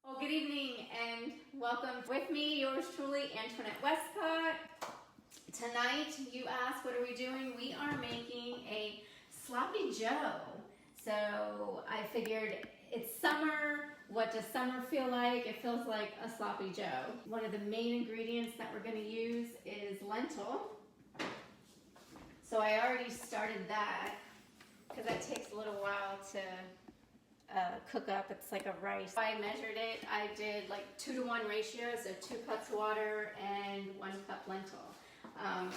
Well, good evening and welcome with me, yours truly, Antoinette Westcott. Tonight, you asked, what are we doing? We are making a sloppy joe. So I figured it's summer. What does summer feel like? It feels like a sloppy joe. One of the main ingredients that we're going to use is lentil. So I already started that because that takes a little while to cook up. It's like a rice. I measured it. I did like 2-to-1 ratio, so 2 cups water and 1 cup lentil. And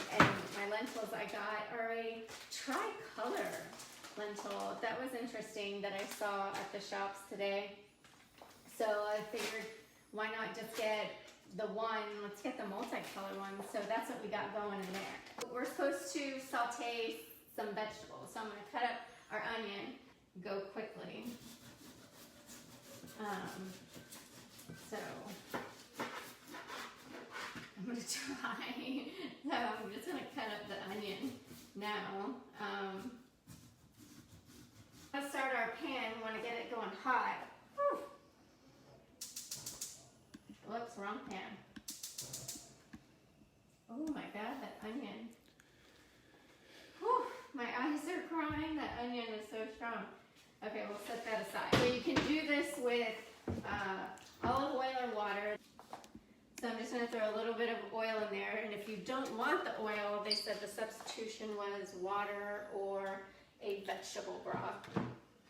my lentils I got are a tricolor lentil. That was interesting that I saw at the shops today. So I figured, why not just get the one, let's get the multicolor one. So that's what we got going in there. We're supposed to saute some vegetables. So I'm gonna cut up our onion, go quickly. So I'm gonna try. So I'm just gonna cut up the onion now. Let's start our pan. We want to get it going hot. Whew. Whoops, wrong pan. Oh my God, that onion. Whew, my eyes are crying. That onion is so strong. Okay, we'll set that aside. So you can do this with olive oil or water. So I'm just going to throw a little bit of oil in there. And if you don't want the oil, they said the substitution was water or a vegetable broth.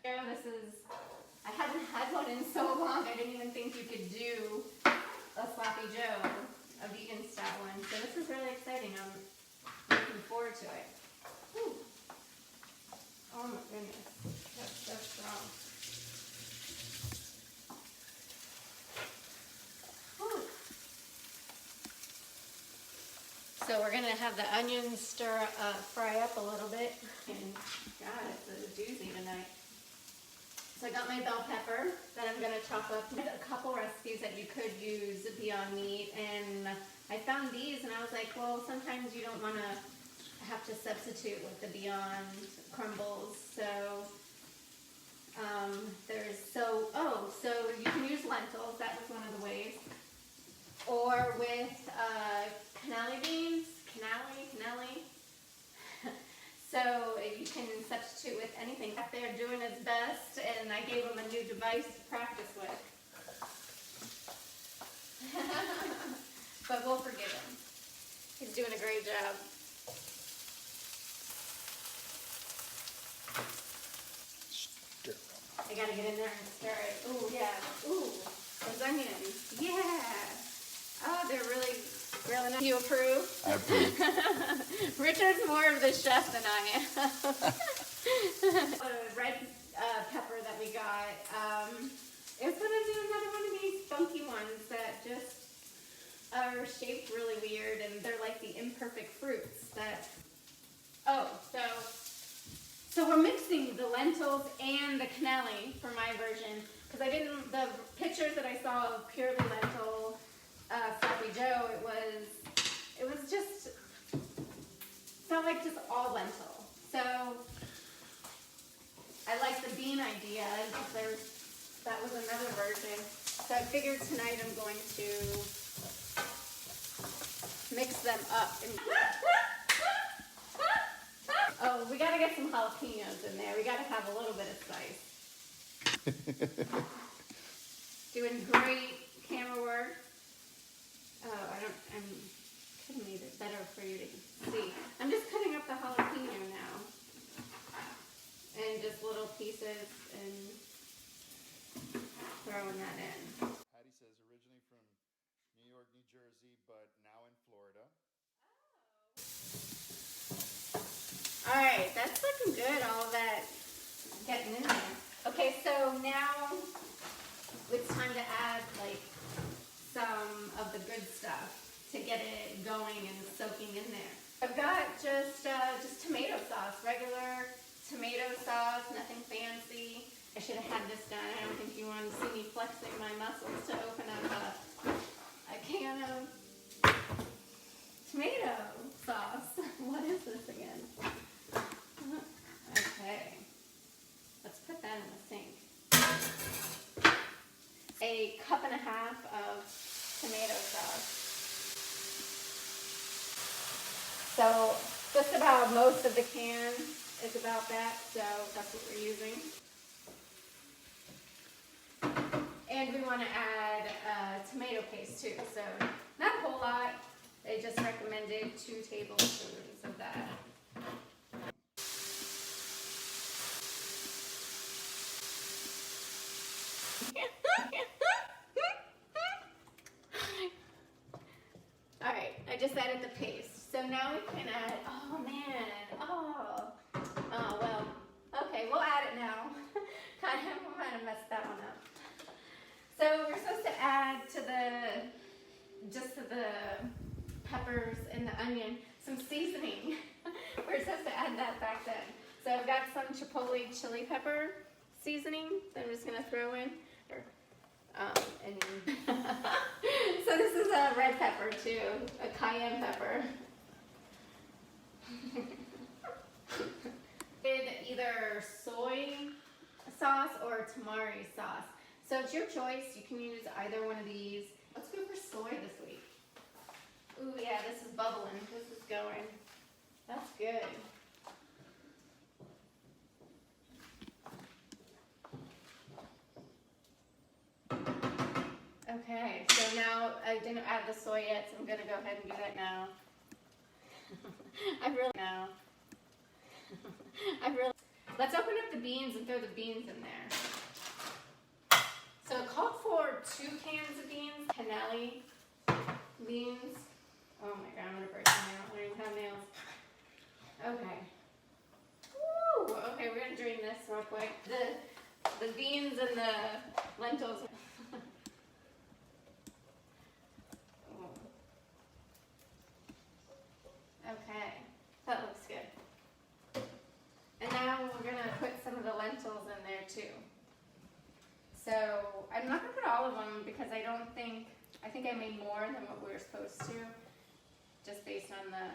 This is, I haven't had one in so long. I didn't even think you could do a sloppy joe, a vegan style one. So this is really exciting. I'm looking forward to it. Whew. Oh my goodness, that's so strong. Whew. So we're gonna have the onions fry up a little bit. And God, it's a doozy tonight. So I got my bell pepper that I'm gonna chop up. There's a couple recipes that you could use Beyond Meat, and I found these and I was like, well, sometimes you don't wanna have to substitute with the Beyond crumbles. So so you can use lentils. That was one of the ways, or with cannelli beans, cannelli. So you can substitute with anything. They're doing his best, and I gave him a new device to practice with. But we'll forgive him. He's doing a great job. I gotta get in there and stir it. Ooh, yeah. Ooh, those onions. Yeah. Oh, they're really grilling up. You approve? I approve. Richard's more of the chef than I am. The red pepper that we got. It's gonna do another one of these funky ones that just are shaped really weird, and they're like the imperfect fruits that. Oh, so we're mixing the lentils and the cannelli for my version, because the pictures that I saw of purely lentil sloppy joe, it was just, felt like just all lentil. So I like the bean idea, and that was another version. So I figured tonight I'm going to mix them up. Oh, we gotta get some jalapenos in there. We gotta have a little bit of spice. Doing great camera work. Oh, I could have made it better for you to see. I'm just cutting up the jalapeno now. And just little pieces and throwing that in. Patty says originally from New York, New Jersey, but now in Florida. All right, that's looking good, all that getting in there. Okay, so now it's time to add like some of the good stuff to get it going and soaking in there. I've got just tomato sauce, regular tomato sauce, nothing fancy. I should have had this done. I don't think you want to see me flexing my muscles to open up a can of tomato sauce. What is this again? Okay, let's put that in the sink. A a cup and a half of tomato sauce. So just about most of the can is about that, so that's what we're using. And we want to add tomato paste too, so not a whole lot. They just recommended 2 tablespoons of that. Alright, I just added the paste. So now we can add, oh man, oh well, okay, we'll add it now. kind of messed that one up. So we're supposed to add to the peppers and the onion some seasoning. We're supposed to add that back then. So I've got some chipotle chili pepper seasoning that I'm just gonna throw in. So this is a red pepper too, a cayenne pepper. With either soy sauce or tamari sauce. So it's your choice. You can use either one of these. Let's go for soy this week. Ooh, yeah, this is bubbling. This is going. That's good. Okay, so now I didn't add the soy yet, so I'm gonna go ahead and do that now. Let's open up the beans and throw the beans in there. So it called for 2 cans of beans, Canelli beans. Oh my god, I'm gonna break my nail. I don't even have nails. Okay. Woo! Okay, we're gonna drain this real quick. The beans and the lentils. Okay, that looks good. And now we're gonna put some of the lentils in there too. So I'm not gonna put all of them because I think I made more than what we were supposed to, just based on the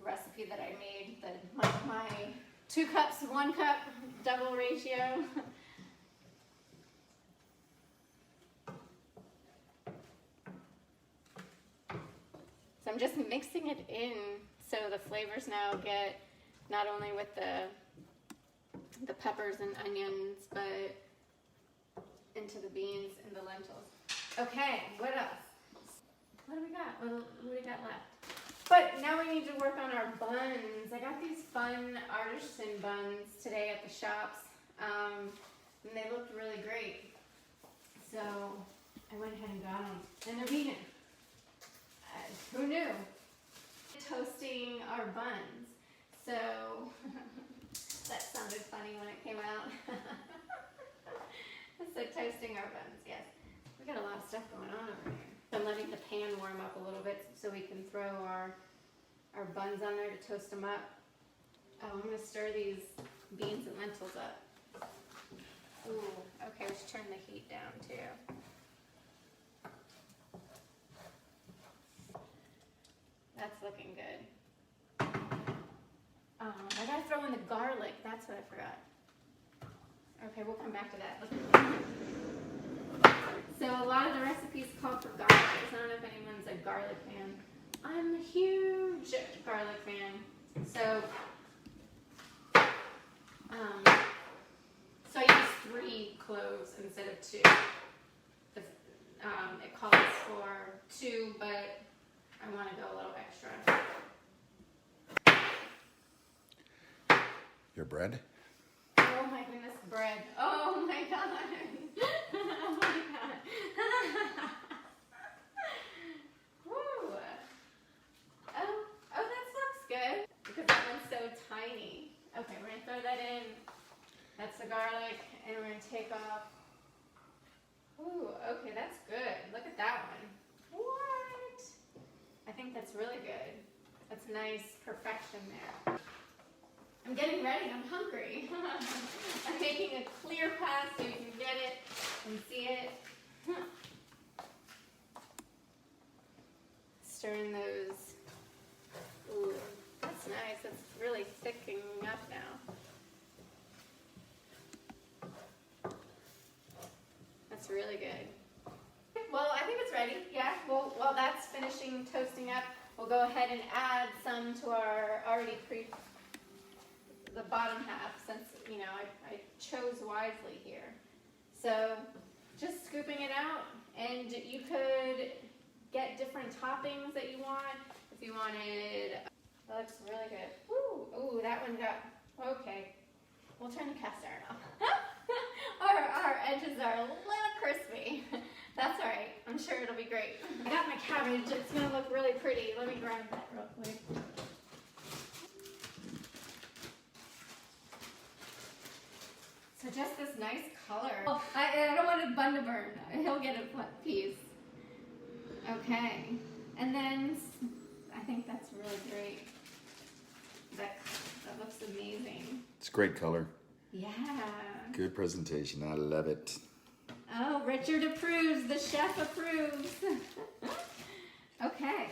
recipe that I made, my 2 cups, 1 cup double ratio. So I'm just mixing it in so the flavors now get not only with the peppers and onions, but into the beans and the lentils. Okay, what else? What do we got? What do we got left? But now we need to work on our buns. I got these fun artisan buns today at the shops, and they looked really great. So I went ahead and got them, and they're vegan. Who knew? Toasting our buns. So that sounded funny when it came out. So toasting our buns, yes. We got a lot of stuff going on over here. So I'm letting the pan warm up a little bit so we can throw our buns on there to toast them up. Oh, I'm gonna stir these beans and lentils up. Ooh, okay, we should turn the heat down too. That's looking good. I gotta throw in the garlic. That's what I forgot. Okay, we'll come back to that. So a lot of the recipes call for garlic. I don't know if anyone's a garlic fan. I'm a huge garlic fan. So, so I use 3 cloves instead of 2. It calls for 2, but I want to go a little extra. Your bread? Oh my goodness, bread. Oh my god. Oh my god. Woo. Oh, that looks good. Because that one's so tiny. Okay, we're going to throw that in. That's the garlic. And we're going to take off. Ooh, okay, that's good. Look at that one. What? I think that's really good. That's nice perfection there. I'm getting ready. I'm hungry. I'm making a clear path so you can get it and see it. Stirring those. Ooh, that's nice. It's really thickening up now. really good. Well, I think it's ready. Yeah. Well, while that's finishing toasting up, we'll go ahead and add some to our already the bottom half, since, you know, I chose wisely here. So just scooping it out, and you could get different toppings that you want. If you wanted, that looks really good. Ooh, that one got, okay. We'll turn the cast iron off. Our edges are a little crispy. That's all right. I'm sure it'll be great. I got my cabbage. It's gonna look really pretty. Let me grab that real quick. So just this nice color. Oh, I don't want a bun to burn. He'll get a piece. Okay. And then I think that's really great. That looks amazing. It's great color. Yeah. Good presentation. I love it. Oh, Richard approves. The chef approves. Okay.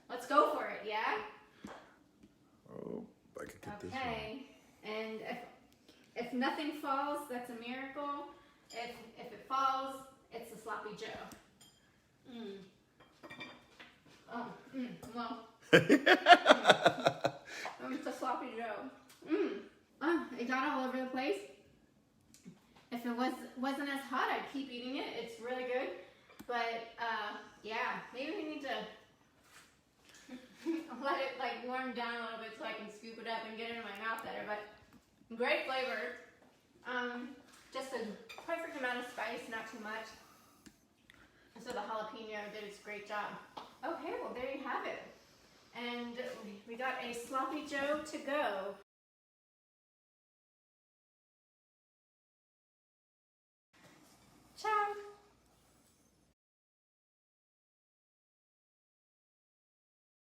Let's go for it, yeah? Oh, I could get this one. Okay. And if nothing falls, that's a miracle. If it falls, it's a sloppy Joe. Oh, well. It's a sloppy Joe. Oh, it got all over the place. If it wasn't as hot, I'd keep eating it. It's really good. But yeah, maybe we need to let it like warm down a little bit so I can scoop it up and get it in my mouth better. But great flavor. Just a perfect amount of spice, not too much. So the jalapeno did its great job. Okay, well there you have it. And we got a sloppy Joe to go. Ciao.